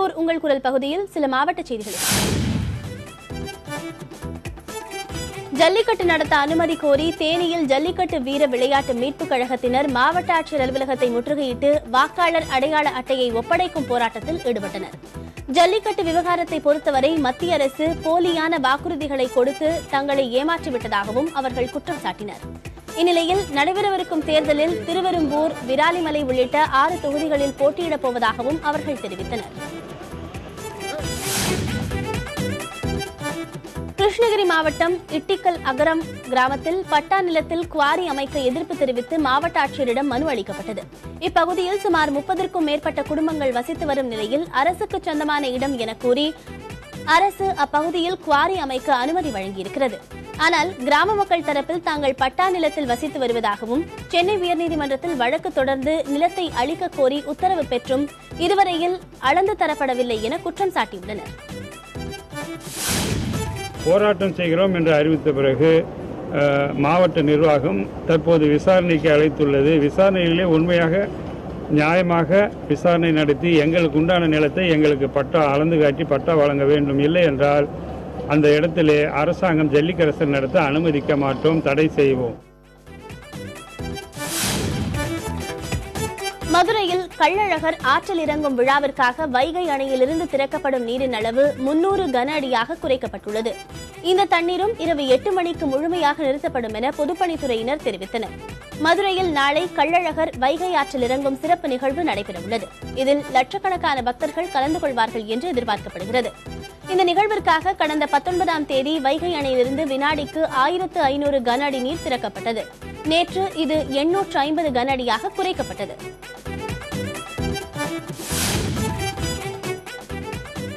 உள்ளூர் உங்கள் குரல் பகுதியில் சில மாவட்ட செய்திகள். ஜல்லிக்கட்டு நடத்த அனுமதி கோரி தேனியில் ஜல்லிக்கட்டு வீர விளையாட்டு மீட்புக் கழகத்தினர் மாவட்ட ஆட்சியர் அலுவலகத்தை முற்றுகையிட்டு வாக்காளர் அடையாள அட்டையை ஒப்படைக்கும் போராட்டத்தில் ஈடுபட்டனர். ஜல்லிக்கட்டு விவகாரத்தை பொறுத்தவரை மத்திய அரசு போலியான வாக்குறுதிகளை கொடுத்து தங்களை ஏமாற்றிவிட்டதாகவும் அவர்கள் குற்றம் சாட்டினர். இந்நிலையில் நடைபெறவிருக்கும் தேர்தலில் திருவெரும்பூர், விராலிமலை உள்ளிட்ட 6 தொகுதிகளில் போட்டியிடப் போவதாகவும் அவர்கள் தெரிவித்தனர். கிருஷ்ணகிரி மாவட்டம் இட்டிக்கல் அகரம் கிராமத்தில் பட்டா நிலத்தில் குவாரி அமைக்க எதிர்ப்பு தெரிவித்து மாவட்ட ஆட்சியரிடம் மனு அளிக்கப்பட்டது. இப்பகுதியில் சுமார் 30க்கும் மேற்பட்ட குடும்பங்கள் வசித்து வரும் நிலையில் அரசுக்கு சொந்தமான இடம் என கூறி அரசு அப்பகுதியில் குவாரி அமைக்க அனுமதி வழங்கியிருக்கிறது. ஆனால் கிராம மக்கள் தரப்பில் தாங்கள் பட்டா நிலத்தில் வசித்து வருவதாகவும் சென்னை உயர்நீதிமன்றத்தில் வழக்கு தொடர்ந்து நிலத்தை அளிக்க கோரி உத்தரவு பெற்றும் இதுவரையில் அளந்து தரப்படவில்லை என குற்றம் சாட்டியுள்ளனர். போராட்டம் செய்கிறோம் என்று அறிவித்த பிறகு மாவட்ட நிர்வாகம் தற்போது விசாரணைக்கு அழைத்துள்ளது. விசாரணையிலே உண்மையாக நியாயமாக விசாரணை நடத்தி எங்களுக்கு உண்டான நிலத்தை எங்களுக்கு பட்டா அளந்து காட்டி பட்டா வழங்க வேண்டும். இல்லை என்றால் அந்த இடத்திலே அரசாங்கம் ஜல்லிக்கரசு நடத்த அனுமதிக்க மாட்டோம், தடை செய்வோம். மதுரையில் கள்ளழகர் ஆற்றில் இறங்கும் விழாவிற்காக வைகை அணையிலிருந்து திறக்கப்படும் நீரின் அளவு 300 கன அடியாக குறைக்கப்பட்டுள்ளது. இந்த தண்ணீரும் இரவு 8 மணிக்கு முழுமையாக நிறுத்தப்படும் என பொதுப்பணித்துறையினர் தெரிவித்தனர். மதுரையில் நாளை கள்ளழகர் வைகை ஆற்றில் இறங்கும் சிறப்பு நிகழ்வு நடைபெறவுள்ளது. இதில் லட்சக்கணக்கான பக்தர்கள் கலந்து கொள்வார்கள் என்று எதிர்பார்க்கப்படுகிறது. இந்த நிகழ்விற்காக கடந்த 19ஆம் தேதி வைகை அணையிலிருந்து வினாடிக்கு 1500 கன அடி நீர் திறக்கப்பட்டது. நேற்று இது 850 கன அடியாக குறைக்கப்பட்டது.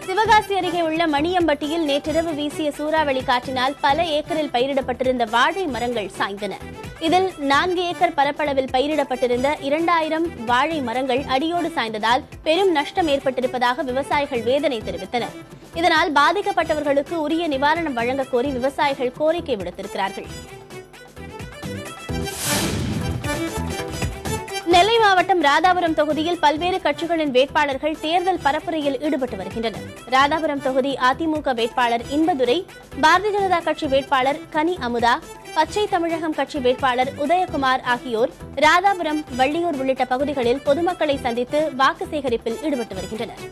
சிவகாசி அருகே உள்ள மணியம்பட்டியில் நேற்றிரவு வீசிய சூறாவளி காற்றினால் பல ஏக்கரில் பயிரிடப்பட்டிருந்த வாழை மரங்கள் சாய்ந்தன. இதில் 4 ஏக்கர் பரப்பளவில் பயிரிடப்பட்டிருந்த 2000 வாழை மரங்கள் அடியோடு சாய்ந்ததால் பெரும் நஷ்டம் ஏற்பட்டிருப்பதாக விவசாயிகள் வேதனை தெரிவித்தனர். இதனால் பாதிக்கப்பட்டவர்களுக்கு உரிய நிவாரணம் வழங்க கோரி விவசாயிகள் கோரிக்கை விடுத்திருக்கிறார்கள். நெல்லை மாவட்டம் ராதாபுரம் தொகுதியில் பல்வேறு கட்சிகளின் வேட்பாளர்கள் தேர்தல் பரப்புரையில் ஈடுபட்டு வருகின்றனர். ராதாபுரம் தொகுதி அதிமுக வேட்பாளர் இன்பதுரை, பாரதிய ஜனதா கட்சி வேட்பாளர் கனி அமுதா, பச்சை தமிழகம் கட்சி வேட்பாளர் உதயகுமார் ஆகியோர் ராதாபுரம், வள்ளியூர் உள்ளிட்ட பகுதிகளில் பொதுமக்களை சந்தித்து வாக்கு சேகரிப்பில் ஈடுபட்டு வருகின்றனர்.